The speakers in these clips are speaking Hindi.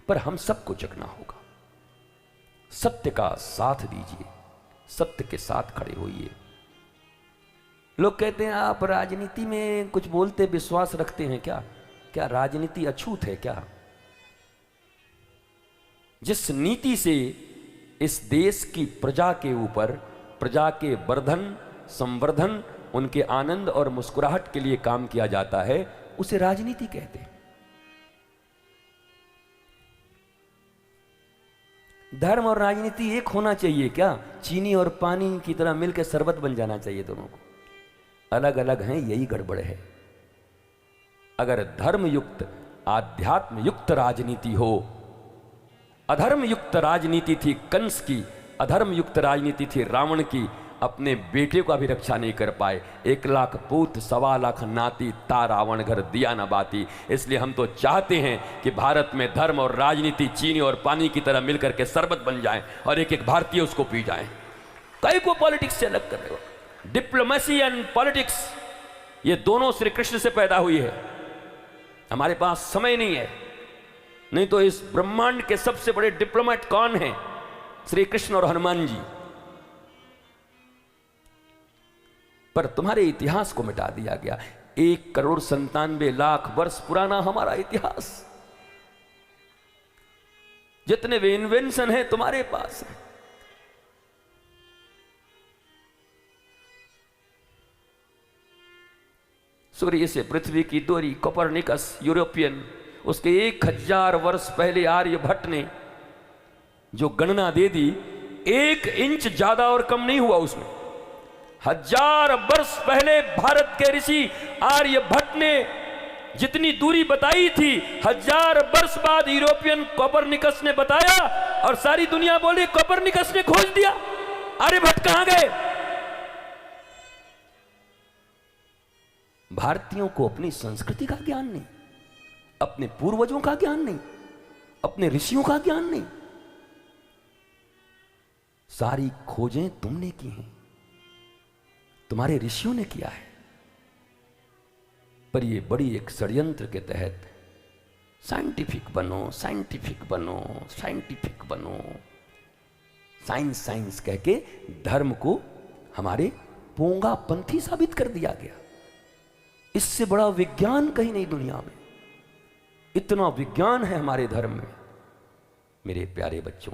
पर हम सबको जगना होगा। सत्य का साथ दीजिए, सत्य के साथ खड़े होइए। लोग कहते हैं आप राजनीति में कुछ बोलते विश्वास रखते हैं क्या? क्या राजनीति अछूत है क्या? जिस नीति से इस देश की प्रजा के ऊपर, प्रजा के वर्धन संवर्धन, उनके आनंद और मुस्कुराहट के लिए काम किया जाता है, उसे राजनीति कहते हैं। धर्म और राजनीति एक होना चाहिए क्या? चीनी और पानी की तरह मिलकर शरबत बन जाना चाहिए दोनों को। अलग अलग हैं, यही गड़बड़ है। अगर धर्म युक्त आध्यात्म युक्त राजनीति हो, अधर्म युक्त राजनीति थी कंस की, अधर्म युक्त राजनीति थी रावण की, अपने बेटे का भी रक्षा नहीं कर पाए। 1 लाख पूत 1.25 लाख नाती, ता रावण घर दिया न बाती। इसलिए हम तो चाहते हैं कि भारत में धर्म और राजनीति चीनी और पानी की तरह मिलकर के शरबत बन जाए और एक एक भारतीय उसको पी जाए। कई को पॉलिटिक्स से अलग कर रहे हो। डिप्लोमेसी एंड पॉलिटिक्स, ये दोनों श्री कृष्ण से पैदा हुई है। हमारे पास समय नहीं है, नहीं तो इस ब्रह्मांड के सबसे बड़े डिप्लोमेट कौन हैं? श्री कृष्ण और हनुमान जी। पर तुम्हारे इतिहास को मिटा दिया गया। 1,97,00,000 वर्ष पुराना हमारा इतिहास, जितने भी इन्वेंशन है तुम्हारे पास है। सूर्य से पृथ्वी की दूरी कोपरनिकस यूरोपियन, उसके 1000 वर्ष पहले आर्यभट्ट ने जो गणना दे दी, 1 इंच ज्यादा और कम नहीं हुआ उसमें। 1000 वर्ष पहले भारत के ऋषि आर्यभट्ट ने जितनी दूरी बताई थी, 1000 वर्ष बाद यूरोपियन कोपरनिकस ने बताया और सारी दुनिया बोली कोपरनिकस ने खोज दिया। आर्यभट्ट कहां गए? भारतीयों को अपनी संस्कृति का ज्ञान नहीं, अपने पूर्वजों का ज्ञान नहीं, अपने ऋषियों का ज्ञान नहीं। सारी खोजें तुमने की हैं, तुम्हारे ऋषियों ने किया है। पर ये बड़ी एक षड्यंत्र के तहत साइंटिफिक बनो, साइंटिफिक बनो, साइंटिफिक बनो, साइंस साइंस कह के धर्म को हमारे पोंगापंथी साबित कर दिया गया। इससे बड़ा विज्ञान कहीं नहीं दुनिया में। इतना विज्ञान है हमारे धर्म में। मेरे प्यारे बच्चों,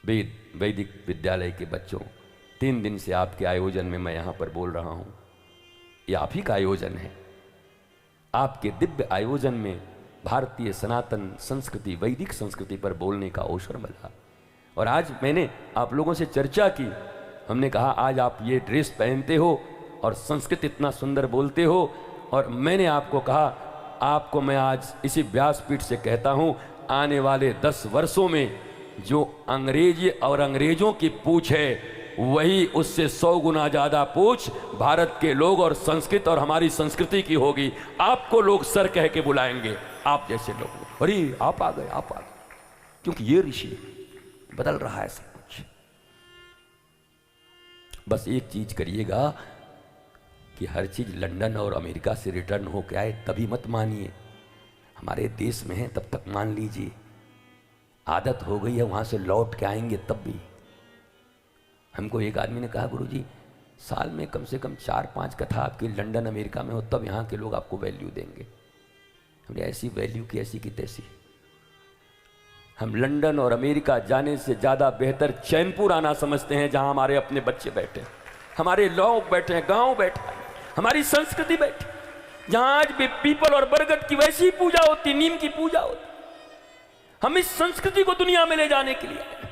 वैदिक विद्यालय के बच्चों, 3 दिन से आपके आयोजन में मैं यहां पर बोल रहा हूं। यह आप ही का आयोजन है। आपके दिव्य आयोजन में भारतीय सनातन संस्कृति, वैदिक संस्कृति पर बोलने का अवसर मिला। और आज मैंने आप लोगों से चर्चा की। हमने कहा आज आप ये ड्रेस पहनते हो और संस्कृत इतना सुंदर बोलते हो, और मैंने आपको कहा, आपको मैं आज इसी व्यासपीठ से कहता हूं, आने वाले 10 वर्षों में जो अंग्रेजी और अंग्रेजों की पूछ है, वही उससे 100 गुना ज्यादा पूछ भारत के लोग और संस्कृत और हमारी संस्कृति की होगी। आपको लोग सर कह के बुलाएंगे, आप जैसे लोग। अरे आप आ गए, आप आ गए, क्योंकि ये ऋषि बदल रहा है सब कुछ। बस एक चीज करिएगा कि हर चीज लंदन और अमेरिका से रिटर्न हो के आए तभी मत मानिए। हमारे देश में है तब तक मान लीजिए। आदत हो गई है, वहां से लौट के आएंगे तब भी। हमको एक आदमी ने कहा, गुरुजी साल में कम से कम 4-5 कथा आपकी लंदन अमेरिका में हो, तब यहाँ के लोग आपको वैल्यू देंगे। हमने ऐसी वैल्यू की ऐसी की तैसी। हम लंदन और अमेरिका जाने से ज़्यादा बेहतर चैनपुर आना समझते हैं, जहाँ हमारे अपने बच्चे बैठे, हमारे लोग बैठे हैं, गाँव बैठा है, हमारी संस्कृति बैठी, जहाँ आज भी पीपल और बरगद की वैसी ही पूजा होती, नीम की पूजा होती। हम इस संस्कृति को दुनिया में ले जाने के लिए आए।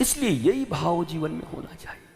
इसलिए यही भाव जीवन में होना चाहिए।